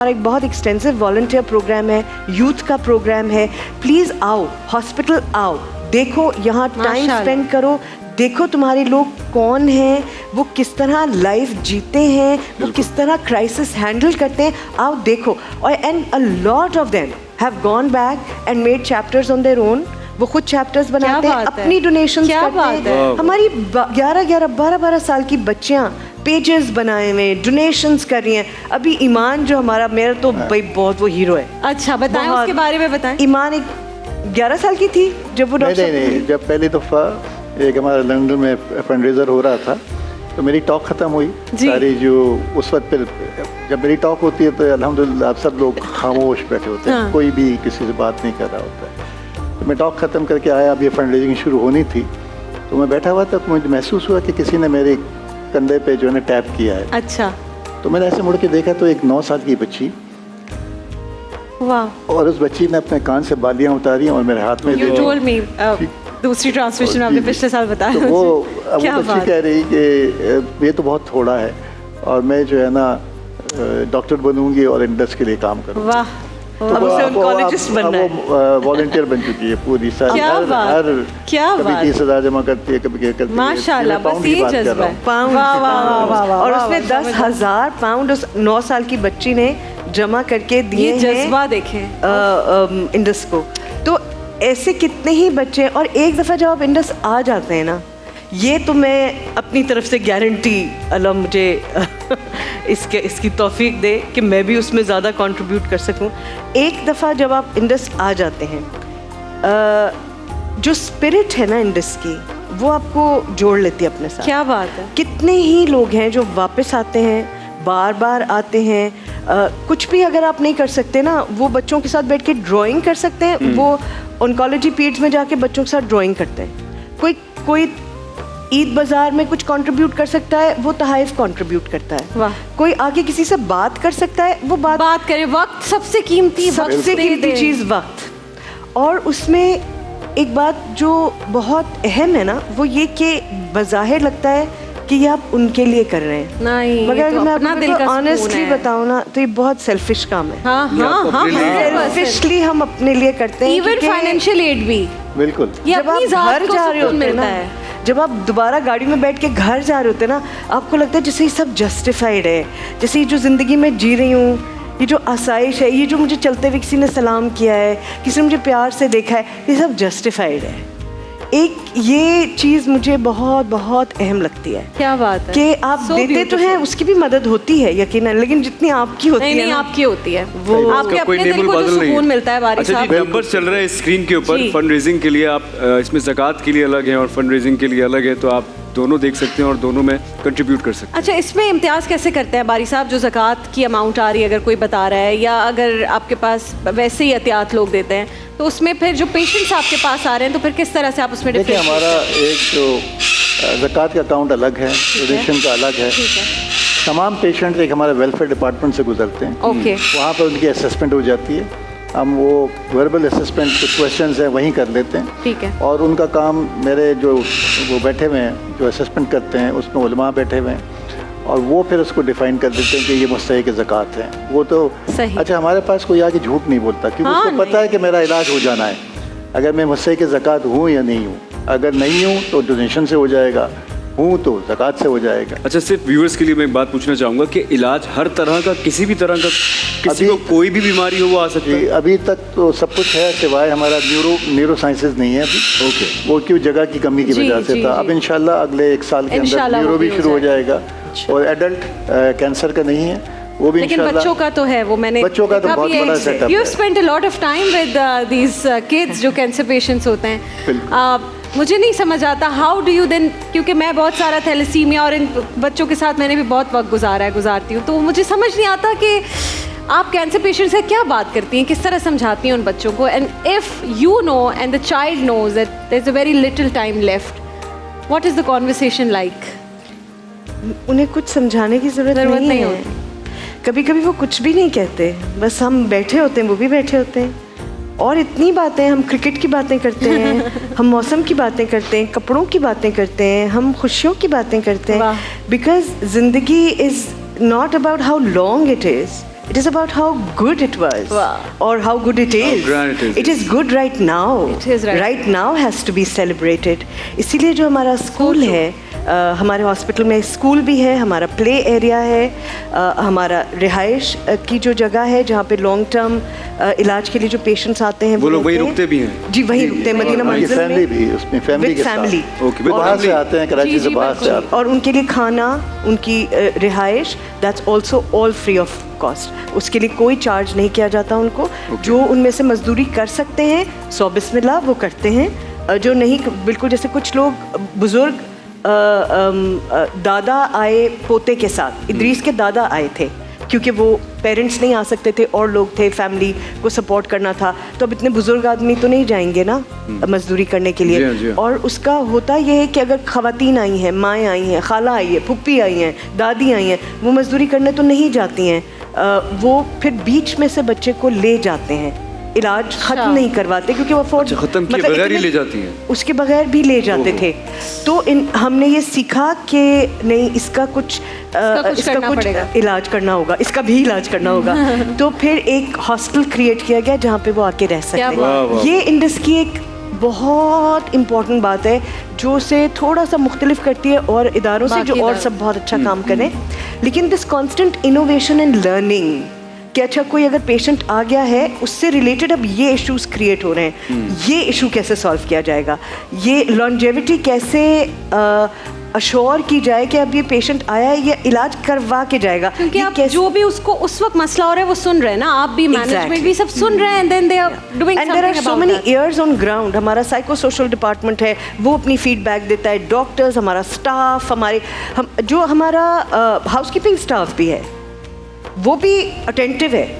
एक बहुत extensive volunteer programme है, यूथ का प्रोग्राम है। प्लीज़ आओ, हॉस्पिटल आओ, देखो, यहाँ टाइम स्पेंड करो, देखो तुम्हारे लोग कौन हैं, वो किस तरह लाइफ जीते हैं, वो किस तरह क्राइसिस हैंडल करते हैं, आओ देखो। और and a lot of them have gone back and made chapters on their own. वो खुद चैप्टर्स बनाते हैं, अपनी डोनेशंस करते हैं। हमारी 12 साल की बच्चियां पेजेस बनाए हुए, डोनेशंस कर रही हैं। अभी ईमान जो हमारा, मेरा तो भाई बहुत वो हीरो है। अच्छा बताएं, उसके बारे में बताएं। ईमान एक 11 साल की थी जब वो नहीं, जब पहली दफ़ा एक हमारा लंदन में फंडरेजर हो रहा था तो मेरी टॉक ख़त्म हुई सारी। जो उस वक्त पर जब मेरी टॉक होती है तो अल्हम्दुलिल्लाह आप सब लोग खामोश बैठे होते हैं, कोई भी किसी से बात नहीं कर रहा होता है। तो मैं टॉक ख़त्म करके आया, अब ये फंड शुरू होनी थी, तो मैं बैठा हुआ था, तो मुझे महसूस हुआ कि किसी ने मेरे कंधे पे जो है टैप किया है। अच्छा। तो मैंने ऐसे मुड़ के देखा तो एक 9 साल की बच्ची, वाह, और उस बच्ची ने अपने कान से बालियां उतारी और मेरे हाथ में You told me, दूसरी ट्रांसमिशन आपने पिछले साल बताया। तो वो बच्ची कह रही कि ये तो बहुत थोड़ा है और मैं जो है ना डॉक्टर बनूंगी और इंडस के लिए काम करूँगी। वाह, अब उसे ऑन्कोलॉजिस्ट बनना है। वो वॉलंटियर बन चुकी है पूरी साल। कभी 30,000 जमा करती है, कभी क्या करती है। माशाल्लाह, बस ये जज्बा है। पाउंड, और उसने 10,000 पाउंड उस 9 साल की बच्ची ने जमा करके दिए हैं। जज्बा देखें इंडस को। तो ऐसे कितने ही बच्चे, और एक दफ़ा जब आप इंडस आ जाते हैं ना, ये तो मैं अपनी तरफ से गारंटी, अल्लाह मुझे इसकी तौफीक दे कि मैं भी उसमें ज़्यादा कंट्रीब्यूट कर सकूं। एक दफ़ा जब आप इंडस आ जाते हैं, जो स्पिरिट है ना इंडस की, वो आपको जोड़ लेती है अपने साथ। क्या बात है। कितने ही लोग हैं जो वापस आते हैं, बार बार आते हैं। कुछ भी अगर आप नहीं कर सकते ना, वो बच्चों के साथ बैठ के ड्राइंग कर सकते हैं। वो ऑन्कोलॉजी पीरियड्स में जाके बच्चों के साथ ड्राइंग करते हैं। कोई ईद बाज़ार में कुछ कंट्रीब्यूट कर सकता है, वो तहाइफ कंट्रीब्यूट करता है। वाह। कोई आगे किसी से बात कर सकता है, वो बात करे। वक्त सबसे कीमती चीज़ वक्त। और उसमें एक बात जो बहुत अहम है ना, वो ये कि बज़ाहिर लगता है कि ये आप उनके लिए कर रहे हैं, नहीं, मगर अगर मैं आपको ऑनेस्टली बताऊँ ना, तो ये बहुत सेल्फिश काम है। हाँ, सेल्फिशली हम अपने लिए करते हैं। इवन फाइनेंशियल एड भी। बिल्कुल। जब आप घर जा रहे होते हैं ना, जब आप दोबारा गाड़ी में बैठ के घर जा रहे होते हैं ना, आपको लगता है जैसे ये सब जस्टिफाइड है, जैसे ये जो ज़िंदगी में जी रही हूँ, ये जो आसाइश है, ये जो मुझे चलते हुए किसी ने सलाम किया है, किसी ने मुझे प्यार से देखा है, ये सब जस्टिफाइड है। एक ये चीज़ मुझे बहुत बहुत अहम लगती है। क्या बात है कि आप देते तो हैं, उसकी भी मदद होती है यकीनन, लेकिन जितनी आपकी होती है नहीं, आपकी होती है, वो आपके अपने दिल को जो सुकून मिलता है। बारी साहब, नंबर चल रहे हैं स्क्रीन के ऊपर। फंड रेजिंग के लिए आप इसमें ज़कात के लिए अलग है और फंड रेजिंग के लिए अलग है, तो आप दोनों देख सकते हैं और दोनों में कंट्रीब्यूट कर सकते हैं। अच्छा, इसमें इम्तियाज़ कैसे करते हैं बारी साहब? जो ज़कात की अमाउंट आ रही है, अगर कोई बता रहा है, या अगर आपके पास वैसे ही एहतियात लोग देते हैं, तो उसमें फिर जो पेशेंट्स आपके पास आ रहे हैं, तो फिर किस तरह से आप उसमें देखिए, हमारा एक जो ज़कात का अकाउंट अलग है, डोनेशन का अलग है। तमाम पेशेंट्स एक हमारे वेलफेयर डिपार्टमेंट से गुजरते हैं। ओके। वहाँ पर उनकी असेसमेंट हो जाती है। हम वो वर्बल असेसमेंट, कुछ क्वेश्चंस हैं वहीं कर लेते हैं। ठीक है। और उनका काम, मेरे जो वो बैठे हुए हैं जो असेसमेंट करते हैं, उसमें उलमा बैठे हुए हैं, और वो फिर उसको डिफ़ाइन कर देते हैं कि ये मुस्तहिक़ ज़कात हैं। वो तो सही। अच्छा, हमारे पास कोई आके झूठ नहीं बोलता, क्योंकि उसको पता है कि मेरा इलाज हो जाना है। अगर मैं मुस्तहिक़ ज़कात हूँ या नहीं हूँ, अगर नहीं हूँ तो डोनेशन से हो जाएगा, हूँ तो ज़कात से हो जाएगा। अच्छा, सिर्फ व्यूअर्स के लिए मैं एक बात पूछना चाहूँगा कि इलाज हर तरह का, किसी भी तरह का, किसी को कोई भी बीमारी हो वो आ सकती है? अभी तक तो सब कुछ है, सिवाय हमारा न्यूरो साइंसेज नहीं है अभी। ओके। वो क्यों जगह की कमी की वजह से था। अब इंशाल्लाह अगले 1 साल के अंदर न्यूरो भी शुरू हो जाएगा। और एडल्ट कैंसर का नहीं है वो भी, लेकिन बच्चों का तो है। वो मैंने बच्चों का तो बहुत बड़ा सेटअप है। You spend a lot of time with these kids जो कैंसर पेशेंट्स होते हैं। मुझे नहीं समझ आता हाउ डू यू देन, क्योंकि मैं बहुत सारा थैलेसीमिया और इन बच्चों के साथ मैंने भी बहुत वक्त गुजारती हूँ, तो मुझे समझ नहीं आता कि आप कैंसर पेशेंट से क्या बात करती हैं, किस तरह समझाती हैं उन बच्चों को। And if you know and the child knows that there is a very little time left, what is the conversation like? उन्हें कुछ समझाने की ज़रूरत नहीं है। कभी कभी वो कुछ भी नहीं कहते, बस हम बैठे होते हैं, वो भी बैठे होते हैं, और इतनी बातें, हम क्रिकेट की बातें करते हैं, हम मौसम की बातें करते हैं, कपड़ों की बातें करते हैं, हम खुशियों की बातें करते हैं। बिकॉज ज़िंदगी is not about how long it is, It is about how good it was, Wow. or how good it is. grand it is. It is good right now. It is right. now has to be celebrated. इसीलिए जो हमारा school है, हमारे hospital में school भी है, हमारा play area है, हमारा रिहाइश की जो जगह है जहाँ पे लॉन्ग टर्म इलाज के लिए जो पेशेंट्स आते हैं वो लोग वहीं रहते रुकते भी हैं। जी वहीं रुकते हैं मदीना उनकी मंजिल फैमिली में भी उसमें फैमिली के family. साथ Okay, with बाहर से family. आते हैं, कराची से बाहर से आते हैं। और उनके लिए खाना, उनकी रिहाइश, that's also all free of cost. उसके लिए कोई चार्ज नहीं किया जाता उनको। जो उनमें से मजदूरी कर सकते हैं 100 बिस्मिल्लाह वो करते हैं, जो नहीं बिल्कुल जैसे कुछ लोग बुजुर्ग दादा आए पोते के साथ, इदरीस के दादा आए थे क्योंकि वो पेरेंट्स नहीं आ सकते थे और लोग थे, फैमिली को सपोर्ट करना था, तो अब इतने बुजुर्ग आदमी तो नहीं जाएंगे ना मजदूरी करने के जी लिए। हाँ, जी हाँ। और उसका होता ये है कि अगर खवातीन आई हैं, माएँ आई हैं, खाला आई है, फुप्पी आई हैं, दादी आई हैं, वो मजदूरी करने तो नहीं जाती हैं, वो फिर बीच में से बच्चे को ले जाते हैं, इलाज खत्म नहीं करवाते क्योंकि वो अफोर्ड खत्म किए बगैर ही ले जाती हैं। उसके बगैर भी ले जाते थे। तो हमने ये सीखा कि नहीं, इसका कुछ करना पड़ेगा। इलाज करना होगा, इसका भी इलाज करना होगा। तो फिर एक हॉस्टल क्रिएट किया गया जहाँ पे वो आके रह सकते क्या बात हैं। ये इंडस की एक बहुत इम्पोर्टेंट बात है जो उसे थोड़ा सा मुख्तलिफ करती है और इदारों से जो और सब बहुत अच्छा काम करें। लेकिन this constant innovation and learning कि अच्छा कोई अगर पेशेंट आ गया है उससे रिलेटेड अब ये इश्यूज क्रिएट हो रहे हैं, ये इशू कैसे सॉल्व किया जाएगा, ये लॉन्जेविटी कैसे अश्योर की जाए कि अब ये पेशेंट आया है, ये इलाज करवा के जाएगा। क्योंकि ये आप कैसे- जो भी उसको उस वक्त मसला हो रहा है वो सुन रहे हैं ना, आप भी मैनेजमेंट भी सब सुन रहे हैं, then they are doing and there are something so about many that. Years on ground. हमारा साइको सोशल डिपार्टमेंट है, वो अपनी फीडबैक देता है, डॉक्टर्स, हमारा स्टाफ, जो हमारा हाउसकीपिंग स्टाफ भी है वो भी अटेंटिव है।